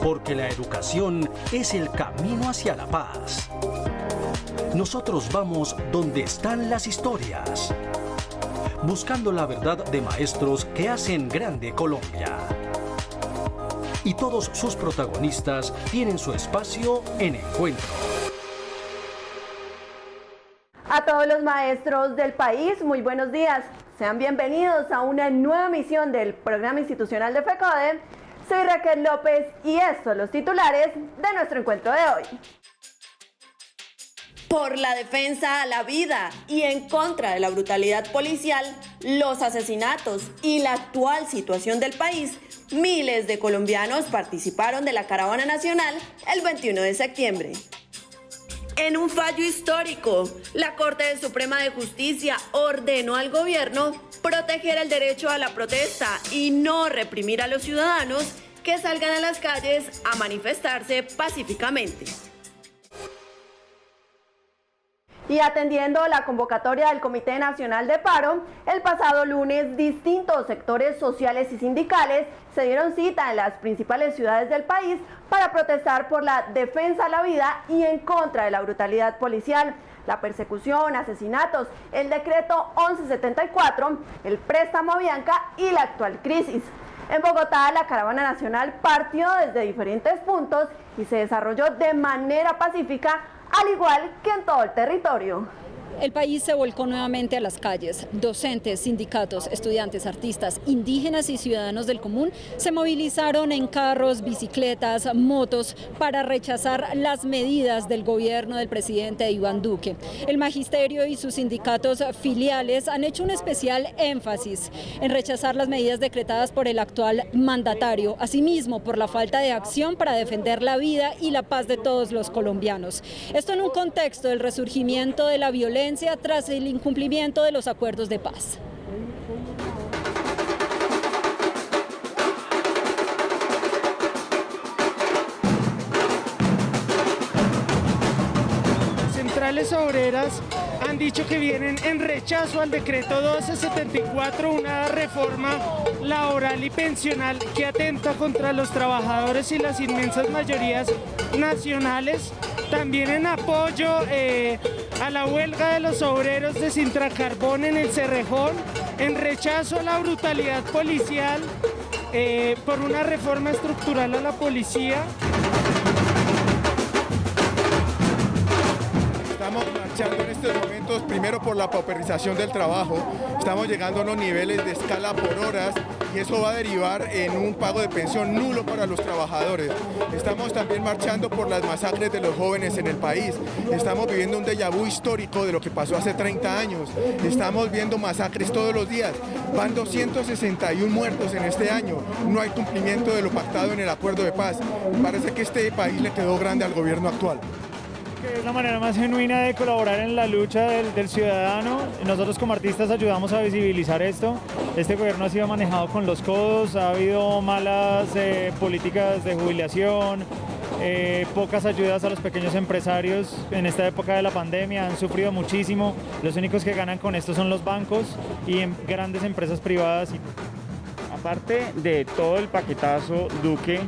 porque la educación es el camino hacia la paz. Nosotros vamos donde están las historias, buscando la verdad de maestros que hacen grande Colombia. Y todos sus protagonistas tienen su espacio en Encuentro. A todos los maestros del país, muy buenos días. Sean bienvenidos a una nueva emisión del programa institucional de FECODE. Soy Raquel López y estos son los titulares de nuestro encuentro de hoy. Por la defensa a la vida y en contra de la brutalidad policial, los asesinatos y la actual situación del país, miles de colombianos participaron de la Caravana Nacional el 21 de septiembre. En un fallo histórico, la Corte Suprema de Justicia ordenó al gobierno proteger el derecho a la protesta y no reprimir a los ciudadanos que salgan a las calles a manifestarse pacíficamente. Y atendiendo la convocatoria del Comité Nacional de Paro, el pasado lunes distintos sectores sociales y sindicales se dieron cita en las principales ciudades del país para protestar por la defensa a la vida y en contra de la brutalidad policial, la persecución, asesinatos, el decreto 1174, el préstamo Avianca y la actual crisis. En Bogotá, la Caravana Nacional partió desde diferentes puntos y se desarrolló de manera pacífica, al igual que en todo el territorio. El país se volcó nuevamente a las calles. Docentes, sindicatos, estudiantes, artistas, indígenas y ciudadanos del común se movilizaron en carros, bicicletas, motos para rechazar las medidas del gobierno del presidente Iván Duque. El magisterio y sus sindicatos filiales han hecho un especial énfasis en rechazar las medidas decretadas por el actual mandatario, asimismo por la falta de acción para defender la vida y la paz de todos los colombianos. Esto en un contexto del resurgimiento de la violencia tras el incumplimiento de los acuerdos de paz. Centrales obreras han dicho que vienen en rechazo al decreto 1274, una reforma laboral y pensional que atenta contra los trabajadores y las inmensas mayorías nacionales. También en apoyo a la huelga de los obreros de Sintracarbón en el Cerrejón, en rechazo a la brutalidad policial, por una reforma estructural a la policía. Estamos marchando en estos momentos, primero por la pauperización del trabajo, estamos llegando a unos niveles de escala por horas y eso va a derivar en un pago de pensión nulo para los trabajadores. Estamos también marchando por las masacres de los jóvenes en el país, estamos viviendo un déjà vu histórico de lo que pasó hace 30 años, estamos viendo masacres todos los días, van 261 muertos en este año, no hay cumplimiento de lo pactado en el acuerdo de paz. Parece que este país le quedó grande al gobierno actual. Es la manera más genuina de colaborar en la lucha del ciudadano. Nosotros como artistas ayudamos a visibilizar esto. Este gobierno ha sido manejado con los codos, ha habido malas políticas de jubilación, pocas ayudas a los pequeños empresarios en esta época de la pandemia, han sufrido muchísimo. Los únicos que ganan con esto son los bancos y grandes empresas privadas. Aparte de todo el paquetazo Duque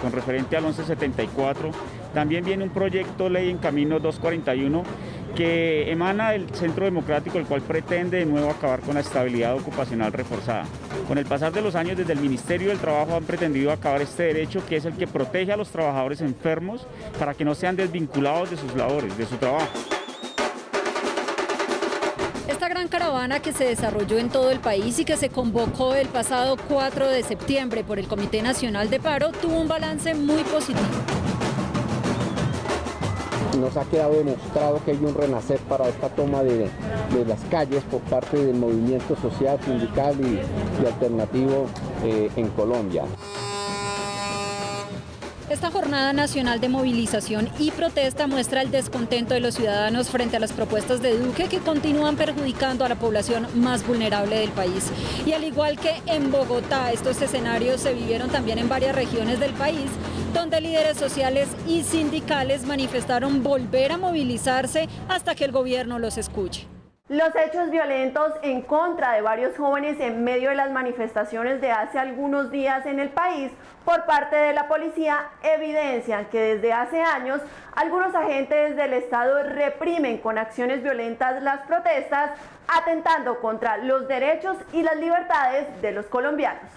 con referente al 1174, también viene un proyecto ley en camino 241 que emana del Centro Democrático, el cual pretende de nuevo acabar con la estabilidad ocupacional reforzada. Con el pasar de los años, desde el Ministerio del Trabajo han pretendido acabar este derecho, que es el que protege a los trabajadores enfermos para que no sean desvinculados de sus labores, de su trabajo. Esta gran caravana que se desarrolló en todo el país y que se convocó el pasado 4 de septiembre por el Comité Nacional de Paro tuvo un balance muy positivo. Nos ha quedado demostrado que hay un renacer para esta toma de las calles por parte del movimiento social, sindical y alternativo en Colombia. Esta jornada nacional de movilización y protesta muestra el descontento de los ciudadanos frente a las propuestas de Duque que continúan perjudicando a la población más vulnerable del país. Y al igual que en Bogotá, estos escenarios se vivieron también en varias regiones del país, donde líderes sociales y sindicales manifestaron volver a movilizarse hasta que el gobierno los escuche. Los hechos violentos en contra de varios jóvenes en medio de las manifestaciones de hace algunos días en el país por parte de la policía evidencian que desde hace años algunos agentes del Estado reprimen con acciones violentas las protestas, atentando contra los derechos y las libertades de los colombianos.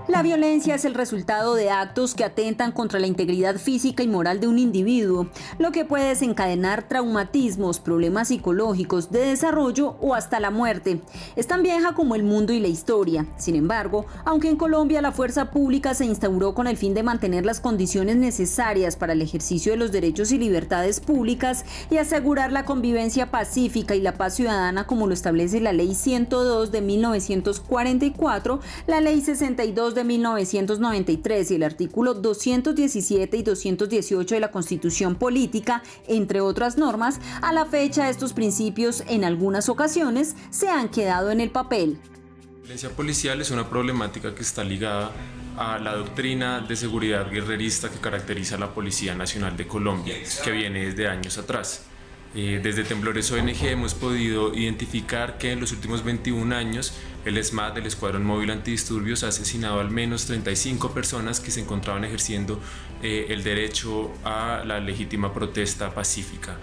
La violencia es el resultado de actos que atentan contra la integridad física y moral de un individuo, lo que puede desencadenar traumatismos, problemas psicológicos, de desarrollo o hasta la muerte. Es tan vieja como el mundo y la historia. Sin embargo, aunque en Colombia la fuerza pública se instauró con el fin de mantener las condiciones necesarias para el ejercicio de los derechos y libertades públicas y asegurar la convivencia pacífica y la paz ciudadana como lo establece la Ley 102 de 1944, la Ley 62 de 1993 y el artículo 217 y 218 de la Constitución Política, entre otras normas, a la fecha estos principios en algunas ocasiones se han quedado en el papel. La violencia policial es una problemática que está ligada a la doctrina de seguridad guerrerista que caracteriza a la Policía Nacional de Colombia, que viene desde años atrás. Desde Temblores ONG hemos podido identificar que en los últimos 21 años el ESMAD, el Escuadrón Móvil Antidisturbios, ha asesinado al menos 35 personas que se encontraban ejerciendo el derecho a la legítima protesta pacífica.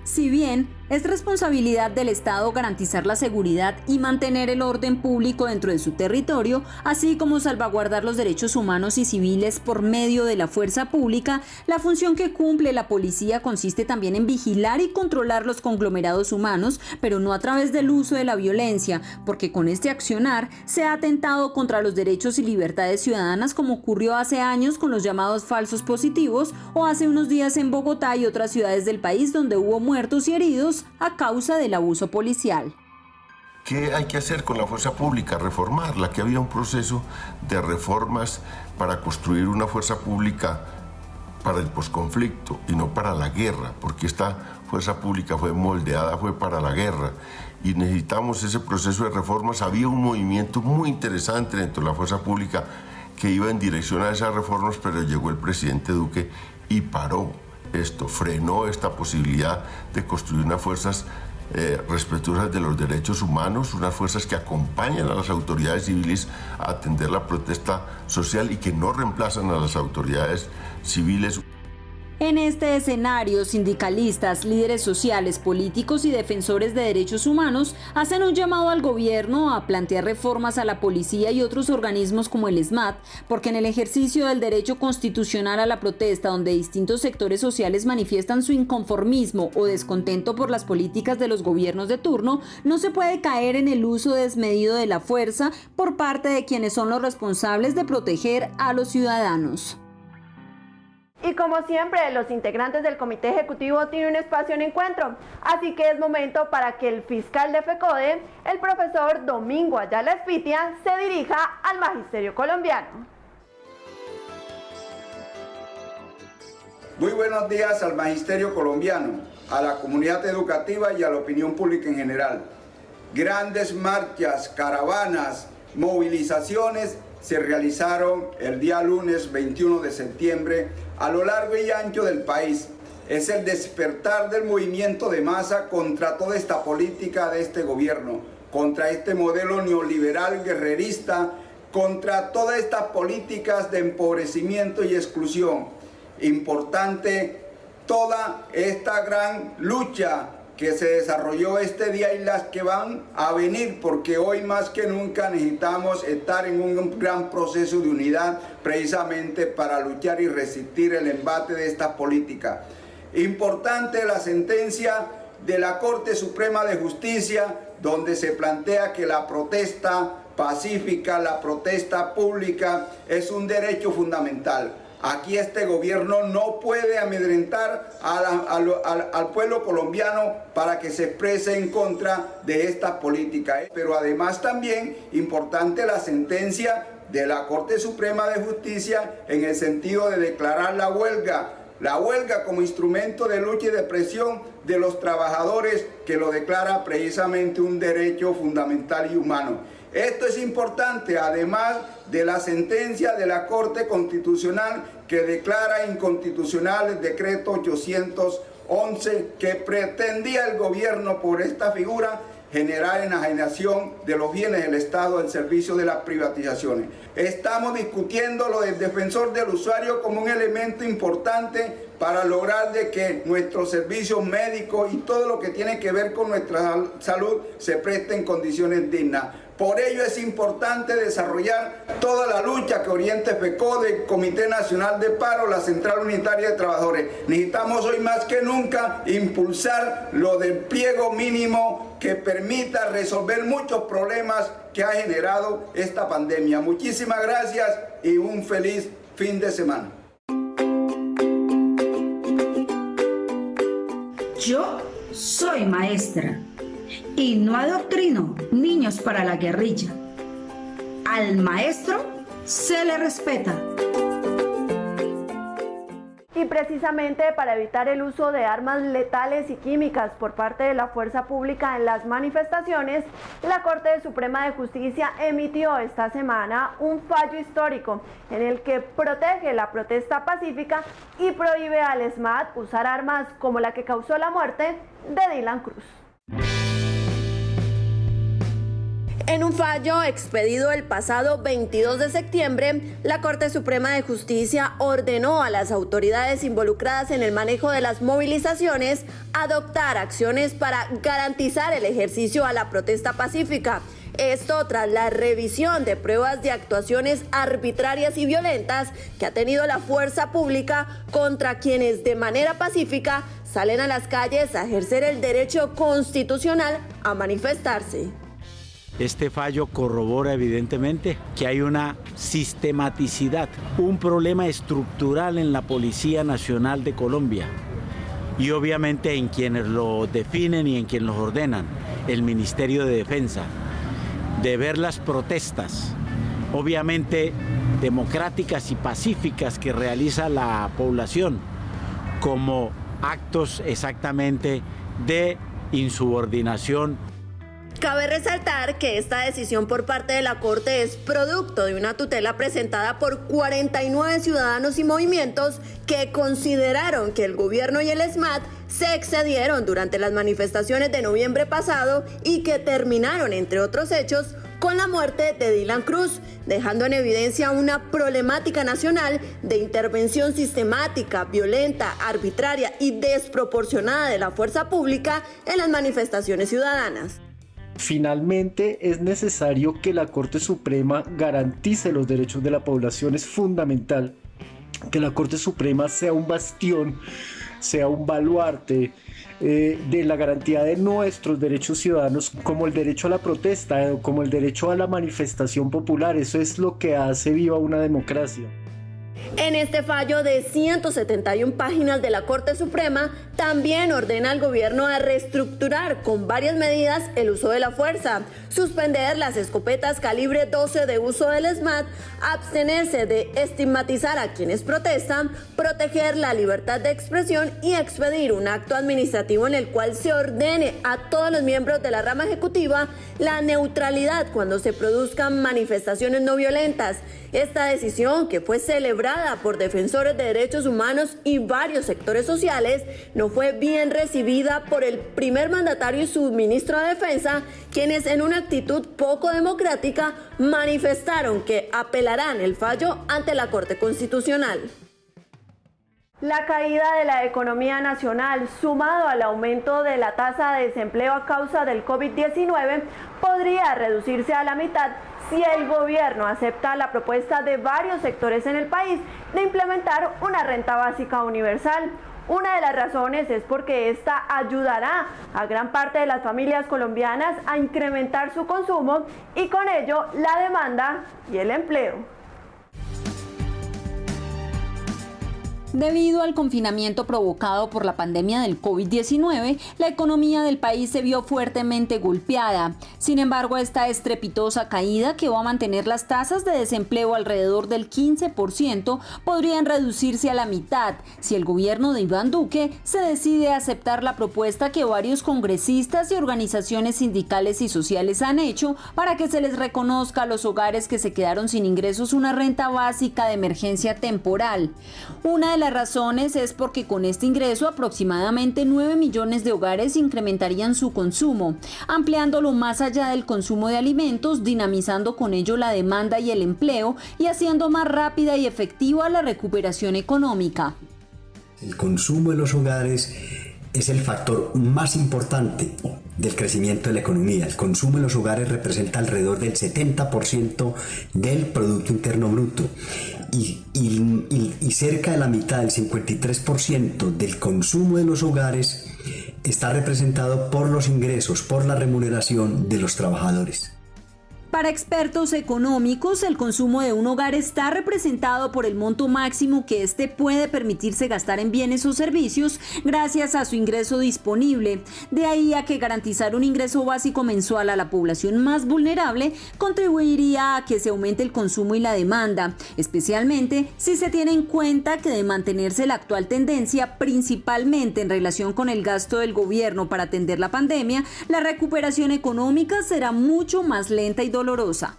Si bien es responsabilidad del Estado garantizar la seguridad y mantener el orden público dentro de su territorio, así como salvaguardar los derechos humanos y civiles por medio de la fuerza pública, la función que cumple la policía consiste también en vigilar y controlar los conglomerados humanos, pero no a través del uso de la violencia, porque con este accionar se ha atentado contra los derechos y libertades ciudadanas, como ocurrió hace años con los llamados falsos positivos o hace unos días en Bogotá y otras ciudades del país donde hubo muertos y heridos a causa del abuso policial. ¿Qué hay que hacer con la fuerza pública? Reformarla, que había un proceso de reformas para construir una fuerza pública para el posconflicto y no para la guerra, porque esta fuerza pública fue moldeada, fue para la guerra y necesitamos ese proceso de reformas. Había un movimiento muy interesante dentro de la fuerza pública que iba en dirección a esas reformas, pero llegó el presidente Duque y paró esto, frenó esta posibilidad de construir unas fuerzas respetuosas de los derechos humanos, unas fuerzas que acompañan a las autoridades civiles a atender la protesta social y que no reemplazan a las autoridades civiles. En este escenario, sindicalistas, líderes sociales, políticos y defensores de derechos humanos hacen un llamado al gobierno a plantear reformas a la policía y otros organismos como el ESMAD, porque en el ejercicio del derecho constitucional a la protesta, donde distintos sectores sociales manifiestan su inconformismo o descontento por las políticas de los gobiernos de turno, no se puede caer en el uso desmedido de la fuerza por parte de quienes son los responsables de proteger a los ciudadanos. Y como siempre, los integrantes del Comité Ejecutivo tienen un espacio en encuentro, así que es momento para que el fiscal de FECODE, el profesor Domingo Ayala Espitia, se dirija al Magisterio Colombiano. Muy buenos días al Magisterio Colombiano, a la comunidad educativa y a la opinión pública en general. Grandes marchas, caravanas, movilizaciones se realizaron el día lunes 21 de septiembre a lo largo y ancho del país. Es el despertar del movimiento de masa contra toda esta política de este gobierno, contra este modelo neoliberal guerrerista, contra todas estas políticas de empobrecimiento y exclusión. Importante toda esta gran lucha que se desarrolló este día y las que van a venir, porque hoy más que nunca necesitamos estar en un gran proceso de unidad precisamente para luchar y resistir el embate de esta política. Importante la sentencia de la Corte Suprema de Justicia, donde se plantea que la protesta pacífica, la protesta pública es un derecho fundamental. Aquí este gobierno no puede amedrentar al pueblo colombiano para que se exprese en contra de esta política. Pero además también importante la sentencia de la Corte Suprema de Justicia en el sentido de declarar la huelga como instrumento de lucha y de presión de los trabajadores, que lo declara precisamente un derecho fundamental y humano. Esto es importante, además de la sentencia de la Corte Constitucional que declara inconstitucional el decreto 811 11 que pretendía el gobierno por esta figura generar enajenación de los bienes del Estado al servicio de las privatizaciones. Estamos discutiendo lo del defensor del usuario como un elemento importante para lograr de que nuestros servicios médicos y todo lo que tiene que ver con nuestra salud se preste en condiciones dignas. Por ello es importante desarrollar toda la lucha que oriente FECODE, el Comité Nacional de Paro, la Central Unitaria de Trabajadores. Necesitamos hoy más que nunca impulsar lo del pliego mínimo que permita resolver muchos problemas que ha generado esta pandemia. Muchísimas gracias y un feliz fin de semana. Yo soy maestra y no adoctrino niños para la guerrilla. Al maestro se le respeta. Y precisamente para evitar el uso de armas letales y químicas por parte de la fuerza pública en las manifestaciones, la Corte Suprema de Justicia emitió esta semana un fallo histórico en el que protege la protesta pacífica y prohíbe al SMAT usar armas como la que causó la muerte de Dylan Cruz. En un fallo expedido el pasado 22 de septiembre, la Corte Suprema de Justicia ordenó a las autoridades involucradas en el manejo de las movilizaciones adoptar acciones para garantizar el ejercicio a la protesta pacífica. Esto tras la revisión de pruebas de actuaciones arbitrarias y violentas que ha tenido la fuerza pública contra quienes de manera pacífica salen a las calles a ejercer el derecho constitucional a manifestarse. Este fallo corrobora evidentemente que hay una sistematicidad, un problema estructural en la Policía Nacional de Colombia y obviamente en quienes lo definen y en quienes los ordenan, el Ministerio de Defensa, de ver las protestas, obviamente democráticas y pacíficas que realiza la población como actos exactamente de insubordinación. Cabe resaltar que esta decisión por parte de la Corte es producto de una tutela presentada por 49 ciudadanos y movimientos que consideraron que el gobierno y el SMAT se excedieron durante las manifestaciones de noviembre pasado y que terminaron, entre otros hechos, con la muerte de Dylan Cruz, dejando en evidencia una problemática nacional de intervención sistemática, violenta, arbitraria y desproporcionada de la fuerza pública en las manifestaciones ciudadanas. Finalmente, es necesario que la Corte Suprema garantice los derechos de la población. Es fundamental que la Corte Suprema sea un bastión, sea un baluarte de la garantía de nuestros derechos ciudadanos, como el derecho a la protesta, como el derecho a la manifestación popular. Eso es lo que hace viva una democracia. En este fallo de 171 páginas de la Corte Suprema, también ordena al gobierno a reestructurar con varias medidas el uso de la fuerza, suspender las escopetas calibre 12 de uso del SMAT, abstenerse de estigmatizar a quienes protestan, proteger la libertad de expresión y expedir un acto administrativo en el cual se ordene a todos los miembros de la rama ejecutiva la neutralidad cuando se produzcan manifestaciones no violentas. Esta decisión, que fue celebrada por defensores de derechos humanos y varios sectores sociales, no fue bien recibida por el primer mandatario y su ministro de Defensa, quienes en una actitud poco democrática manifestaron que apelarán el fallo ante la Corte Constitucional. La caída de la economía nacional, sumado al aumento de la tasa de desempleo a causa del COVID-19, podría reducirse a la mitad si el gobierno acepta la propuesta de varios sectores en el país de implementar una renta básica universal. Una de las razones es porque esta ayudará a gran parte de las familias colombianas a incrementar su consumo y con ello la demanda y el empleo. Debido al confinamiento provocado por la pandemia del COVID-19, la economía del país se vio fuertemente golpeada. Sin embargo, esta estrepitosa caída, que va a mantener las tasas de desempleo alrededor del 15%, podrían reducirse a la mitad si el gobierno de Iván Duque se decide a aceptar la propuesta que varios congresistas y organizaciones sindicales y sociales han hecho para que se les reconozca a los hogares que se quedaron sin ingresos una renta básica de emergencia temporal. Una de las razones es porque con este ingreso aproximadamente 9 millones de hogares incrementarían su consumo, ampliándolo más allá del consumo de alimentos, dinamizando con ello la demanda y el empleo y haciendo más rápida y efectiva la recuperación económica. El consumo de los hogares es el factor más importante del crecimiento de la economía. El consumo en los hogares representa alrededor del 70% del Producto Interno Bruto y cerca de la mitad, del 53% del consumo de los hogares está representado por los ingresos, por la remuneración de los trabajadores. Para expertos económicos, el consumo de un hogar está representado por el monto máximo que éste puede permitirse gastar en bienes o servicios gracias a su ingreso disponible. De ahí a que garantizar un ingreso básico mensual a la población más vulnerable contribuiría a que se aumente el consumo y la demanda, especialmente si se tiene en cuenta que de mantenerse la actual tendencia, principalmente en relación con el gasto del gobierno para atender la pandemia, la recuperación económica será mucho más lenta y dolorosa.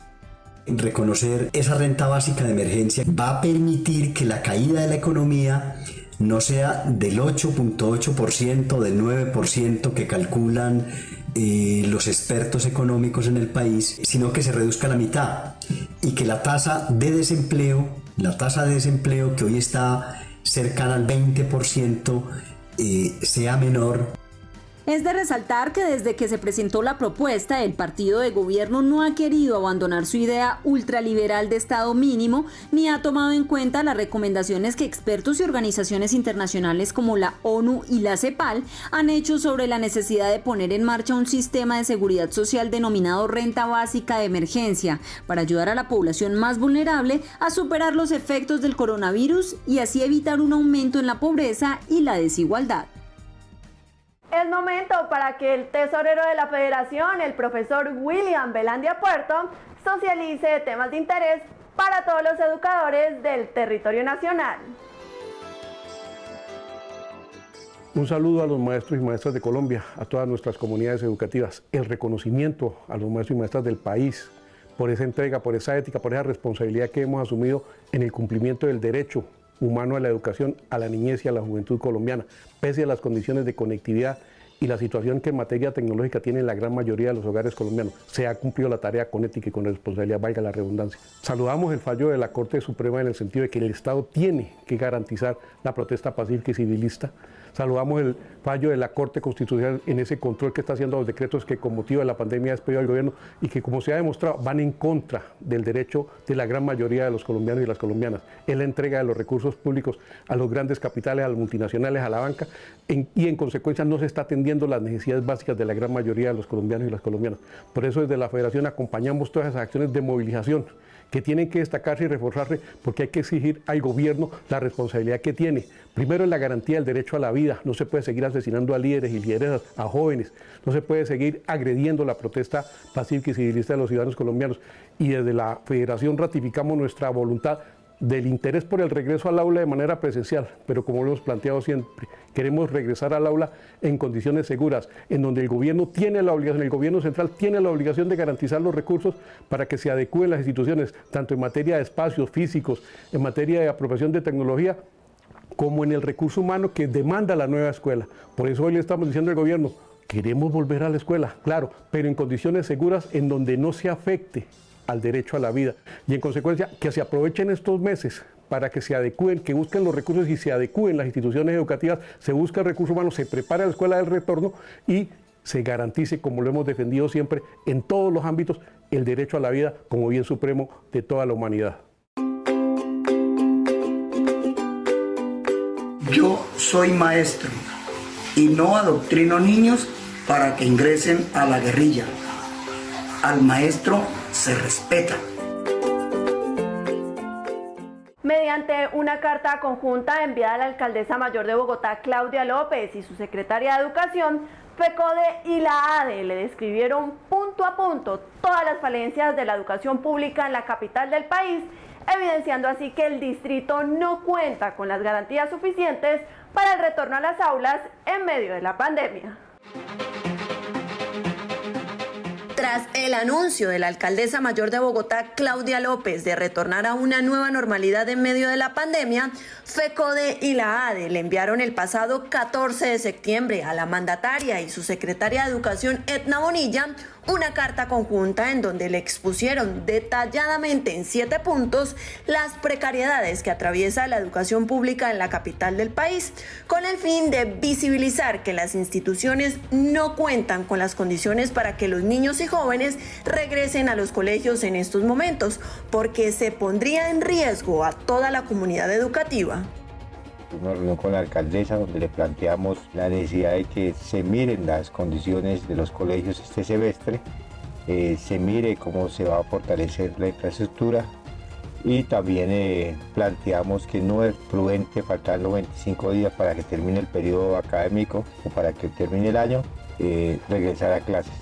Reconocer esa renta básica de emergencia va a permitir que la caída de la economía no sea del 8.8%, del 9% que calculan los expertos económicos en el país, sino que se reduzca a la mitad y que la tasa de desempleo que hoy está cercana al 20%, sea menor. Es de resaltar que desde que se presentó la propuesta, el partido de gobierno no ha querido abandonar su idea ultraliberal de Estado mínimo, ni ha tomado en cuenta las recomendaciones que expertos y organizaciones internacionales como la ONU y la CEPAL han hecho sobre la necesidad de poner en marcha un sistema de seguridad social denominado renta básica de emergencia, para ayudar a la población más vulnerable a superar los efectos del coronavirus y así evitar un aumento en la pobreza y la desigualdad. Es momento para que el tesorero de la Federación, el profesor William Velandia Puerto, socialice temas de interés para todos los educadores del territorio nacional. Un saludo a los maestros y maestras de Colombia, a todas nuestras comunidades educativas. El reconocimiento a los maestros y maestras del país por esa entrega, por esa ética, por esa responsabilidad que hemos asumido en el cumplimiento del derecho humano a la educación, a la niñez y a la juventud colombiana, pese a las condiciones de conectividad y la situación que en materia tecnológica tiene la gran mayoría de los hogares colombianos. Se ha cumplido la tarea con ética y con responsabilidad, valga la redundancia. Saludamos el fallo de la Corte Suprema en el sentido de que el Estado tiene que garantizar la protesta pacífica y civilista. Saludamos el fallo de la Corte Constitucional en ese control que está haciendo a los decretos que con motivo de la pandemia ha despedido al gobierno y que, como se ha demostrado, van en contra del derecho de la gran mayoría de los colombianos y las colombianas. Es la entrega de los recursos públicos a los grandes capitales, a las multinacionales, a la banca, y en consecuencia no se está atendiendo las necesidades básicas de la gran mayoría de los colombianos y las colombianas. Por eso desde la Federación acompañamos todas esas acciones de movilización que tienen que destacarse y reforzarse, porque hay que exigir al gobierno la responsabilidad que tiene. Primero es la garantía del derecho a la vida. No se puede seguir asesinando a líderes y lideresas, a jóvenes. No se puede seguir agrediendo la protesta pacífica y civilista de los ciudadanos colombianos. Y desde la Federación ratificamos nuestra voluntad del interés por el regreso al aula de manera presencial, pero como lo hemos planteado siempre, queremos regresar al aula en condiciones seguras, en donde el gobierno tiene la obligación, el gobierno central tiene la obligación de garantizar los recursos para que se adecúen las instituciones, tanto en materia de espacios físicos, en materia de apropiación de tecnología, como en el recurso humano que demanda la nueva escuela. Por eso hoy le estamos diciendo al gobierno, queremos volver a la escuela, claro, pero en condiciones seguras, en donde no se afecte al derecho a la vida, y en consecuencia que se aprovechen estos meses para que se adecúen, que busquen los recursos y se adecúen las instituciones educativas, se busca el recurso humano, se prepara la escuela del retorno y se garantice, como lo hemos defendido siempre, en todos los ámbitos, el derecho a la vida como bien supremo de toda la humanidad. Yo soy maestro y no adoctrino niños para que ingresen a la guerrilla. Al maestro se respeta. Mediante una carta conjunta enviada a la alcaldesa mayor de Bogotá, Claudia López, y su secretaria de Educación, FECODE y la ADE le describieron punto a punto todas las falencias de la educación pública en la capital del país, evidenciando así que el distrito no cuenta con las garantías suficientes para el retorno a las aulas en medio de la pandemia. Tras el anuncio de la alcaldesa mayor de Bogotá, Claudia López, de retornar a una nueva normalidad en medio de la pandemia, FECODE y la ADE le enviaron el pasado 14 de septiembre a la mandataria y su secretaria de Educación, Edna Bonilla, una carta conjunta en donde le expusieron detalladamente en 7 puntos las precariedades que atraviesa la educación pública en la capital del país, con el fin de visibilizar que las instituciones no cuentan con las condiciones para que los niños y jóvenes regresen a los colegios en estos momentos, porque se pondría en riesgo a toda la comunidad educativa. Una reunión con la alcaldesa donde le planteamos la necesidad de que se miren las condiciones de los colegios este semestre, se mire cómo se va a fortalecer la infraestructura y también planteamos que no es prudente, faltando 25 días para que termine el periodo académico o para que termine el año, regresar a clases.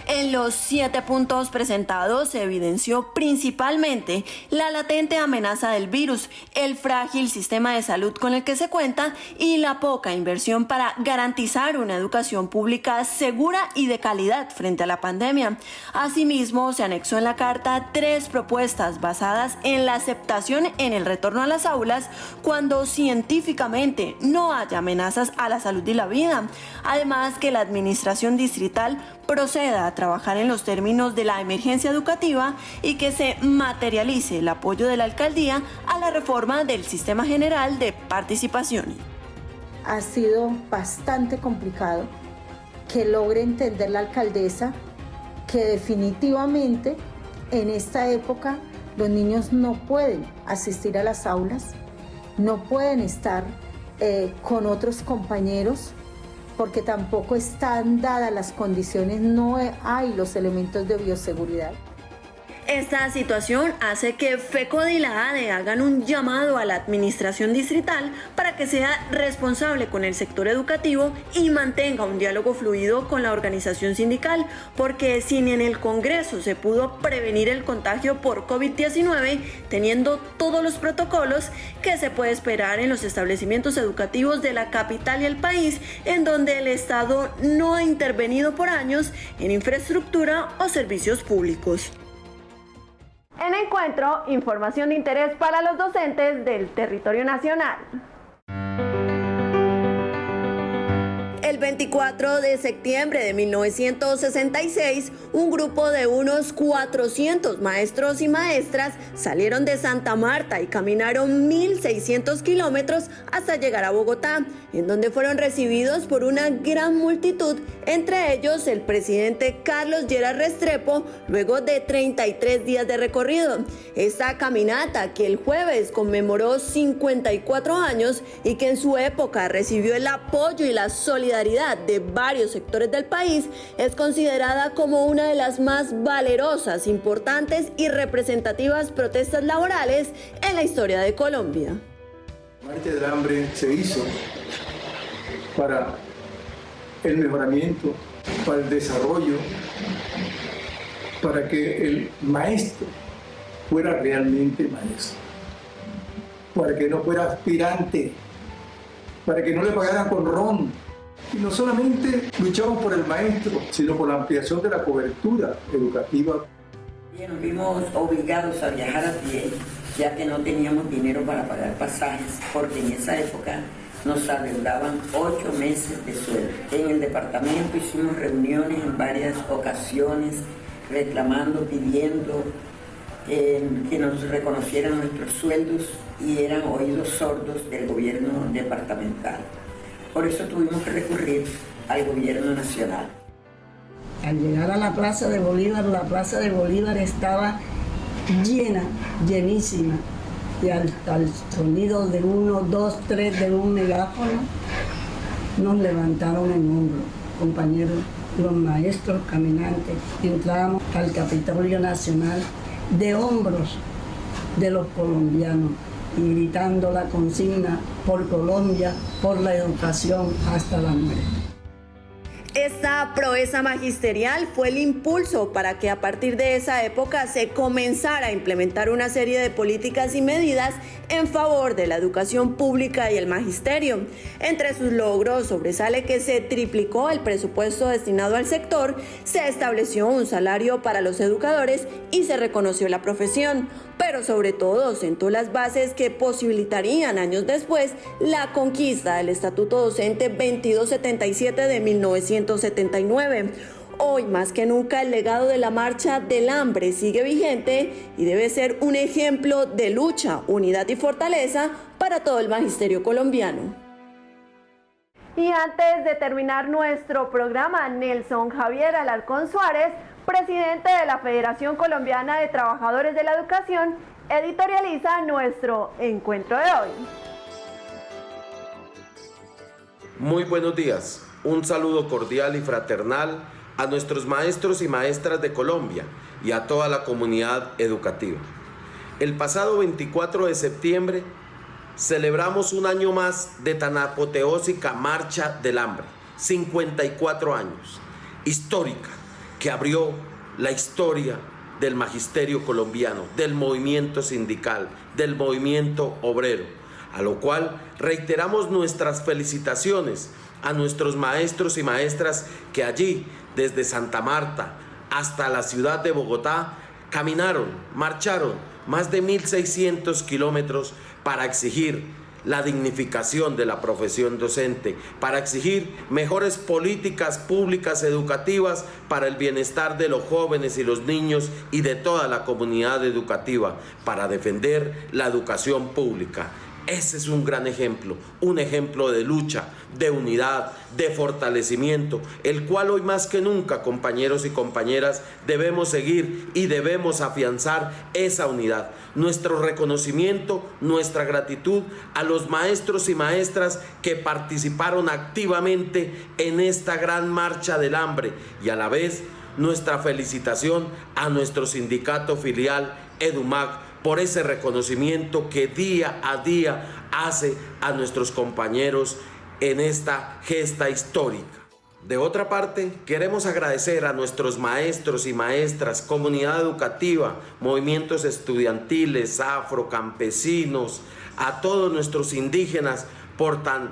En los 7 puntos presentados se evidenció principalmente la latente amenaza del virus, el frágil sistema de salud con el que se cuenta y la poca inversión para garantizar una educación pública segura y de calidad frente a la pandemia. Asimismo, se anexó en la carta 3 propuestas basadas en la aceptación en el retorno a las aulas cuando científicamente no haya amenazas a la salud y la vida. Además, que la administración distrital proceda a trabajar en los términos de la emergencia educativa y que se materialice el apoyo de la alcaldía a la reforma del sistema general de participación. Ha sido bastante complicado que logre entender la alcaldesa que definitivamente en esta época los niños no pueden asistir a las aulas, no pueden estar con otros compañeros, porque tampoco están dadas las condiciones, no hay los elementos de bioseguridad. Esta situación hace que FECODE y la ADE hagan un llamado a la administración distrital para que sea responsable con el sector educativo y mantenga un diálogo fluido con la organización sindical, porque si en el Congreso se pudo prevenir el contagio por COVID-19, teniendo todos los protocolos, ¿qué se puede esperar en los establecimientos educativos de la capital y el país, en donde el Estado no ha intervenido por años en infraestructura o servicios públicos? En Encuentro, información de interés para los docentes del territorio nacional. El 24 de septiembre de 1966, un grupo de unos 400 maestros y maestras salieron de Santa Marta y caminaron 1.600 kilómetros hasta llegar a Bogotá, en donde fueron recibidos por una gran multitud, entre ellos el presidente Carlos Lleras Restrepo, luego de 33 días de recorrido. Esta caminata, que el jueves conmemoró 54 años y que en su época recibió el apoyo y la solidaridad de varios sectores del país, es considerada como una de las más valerosas, importantes y representativas protestas laborales en la historia de Colombia. La marcha del hambre se hizo para el mejoramiento, para el desarrollo, para que el maestro fuera realmente maestro, para que no fuera aspirante, para que no le pagaran con ron. Y no solamente luchamos por el maestro, sino por la ampliación de la cobertura educativa. Nos vimos obligados a viajar a pie, ya que no teníamos dinero para pagar pasajes, porque en esa época nos adeudaban 8 meses de sueldo. En el departamento hicimos reuniones en varias ocasiones, reclamando, pidiendo que nos reconocieran nuestros sueldos, y eran oídos sordos del gobierno departamental. Por eso tuvimos que recurrir al gobierno nacional. Al llegar a la Plaza de Bolívar estaba llena, llenísima, y al sonido de 1, 2, 3 de un megáfono, nos levantaron el hombro, compañeros, los maestros caminantes. Entramos al Capitolio Nacional de hombros de los colombianos, y gritando la consigna: por Colombia, por la educación hasta la muerte. Esta proeza magisterial fue el impulso para que a partir de esa época se comenzara a implementar una serie de políticas y medidas en favor de la educación pública y el magisterio. Entre sus logros sobresale que se triplicó el presupuesto destinado al sector, se estableció un salario para los educadores y se reconoció la profesión, pero sobre todo sentó las bases que posibilitarían años después la conquista del Estatuto Docente 2277 de 1979. Hoy más que nunca el legado de la Marcha del Hambre sigue vigente y debe ser un ejemplo de lucha, unidad y fortaleza para todo el magisterio colombiano. Y antes de terminar nuestro programa, Nelson Javier Alarcón Suárez, presidente de la Federación Colombiana de Trabajadores de la Educación, editorializa nuestro encuentro de hoy. Muy buenos días, un saludo cordial y fraternal a nuestros maestros y maestras de Colombia y a toda la comunidad educativa. El pasado 24 de septiembre celebramos un año más de tan apoteósica Marcha del Hambre, 54 años, histórica, que abrió la historia del magisterio colombiano, del movimiento sindical, del movimiento obrero, a lo cual reiteramos nuestras felicitaciones a nuestros maestros y maestras que allí, desde Santa Marta hasta la ciudad de Bogotá, caminaron, marcharon más de 1.600 kilómetros para exigir la dignificación de la profesión docente, para exigir mejores políticas públicas educativas para el bienestar de los jóvenes y los niños y de toda la comunidad educativa, para defender la educación pública. Ese es un gran ejemplo, un ejemplo de lucha, de unidad, de fortalecimiento, el cual hoy más que nunca, compañeros y compañeras, debemos seguir y debemos afianzar esa unidad. Nuestro reconocimiento, nuestra gratitud a los maestros y maestras que participaron activamente en esta gran marcha del hambre y a la vez nuestra felicitación a nuestro sindicato filial EDUMAC por ese reconocimiento que día a día hace a nuestros compañeros en esta gesta histórica. De otra parte, queremos agradecer a nuestros maestros y maestras, comunidad educativa, movimientos estudiantiles, afro, campesinos, a todos nuestros indígenas por tan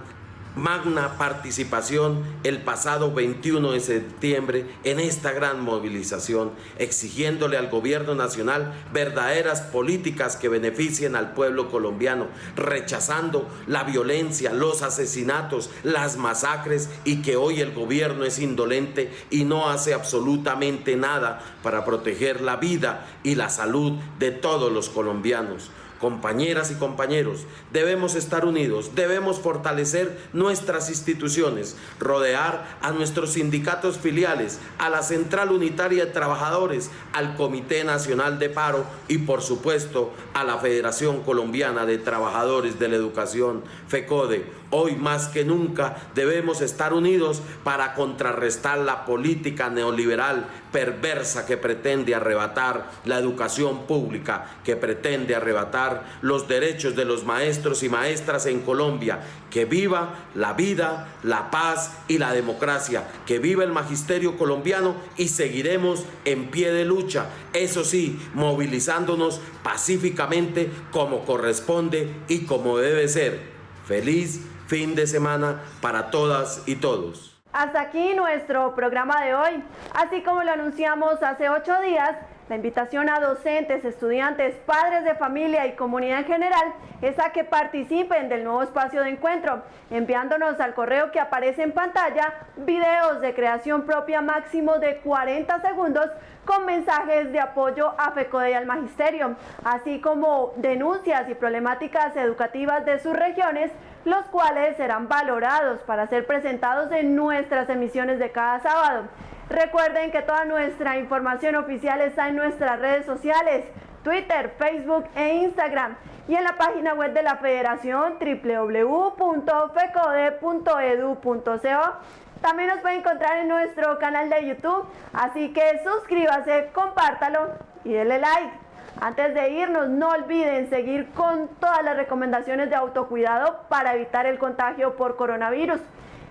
magna participación el pasado 21 de septiembre en esta gran movilización, exigiéndole al gobierno nacional verdaderas políticas que beneficien al pueblo colombiano, rechazando la violencia, los asesinatos, las masacres y que hoy el gobierno es indolente y no hace absolutamente nada para proteger la vida y la salud de todos los colombianos. Compañeras y compañeros, debemos estar unidos, debemos fortalecer nuestras instituciones, rodear a nuestros sindicatos filiales, a la Central Unitaria de Trabajadores, al Comité Nacional de Paro y por supuesto a la Federación Colombiana de Trabajadores de la Educación, FECODE. Hoy más que nunca debemos estar unidos para contrarrestar la política neoliberal perversa que pretende arrebatar la educación pública, que pretende arrebatar los derechos de los maestros y maestras en Colombia. Que viva la vida, la paz y la democracia, que viva el magisterio colombiano y seguiremos en pie de lucha, eso sí, movilizándonos pacíficamente como corresponde y como debe ser. Feliz fin de semana para todas y todos. Hasta aquí nuestro programa de hoy. Así como lo anunciamos hace 8 días, la invitación a docentes, estudiantes, padres de familia y comunidad en general es a que participen del nuevo espacio de encuentro, enviándonos al correo que aparece en pantalla videos de creación propia máximo de 40 segundos con mensajes de apoyo a FECODE y al magisterio, así como denuncias y problemáticas educativas de sus regiones, los cuales serán valorados para ser presentados en nuestras emisiones de cada sábado. Recuerden que toda nuestra información oficial está en nuestras redes sociales, Twitter, Facebook e Instagram, y en la página web de la Federación www.fecode.edu.co. También nos puede encontrar en nuestro canal de YouTube, así que suscríbase, compártalo y denle like. Antes de irnos, no olviden seguir con todas las recomendaciones de autocuidado para evitar el contagio por coronavirus.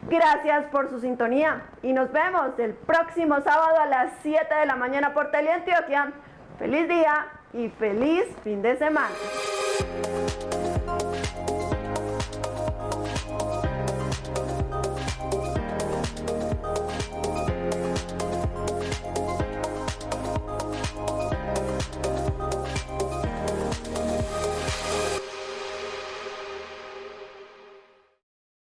Gracias por su sintonía y nos vemos el próximo sábado a las 7 de la mañana por Teleantioquia. Feliz día y feliz fin de semana.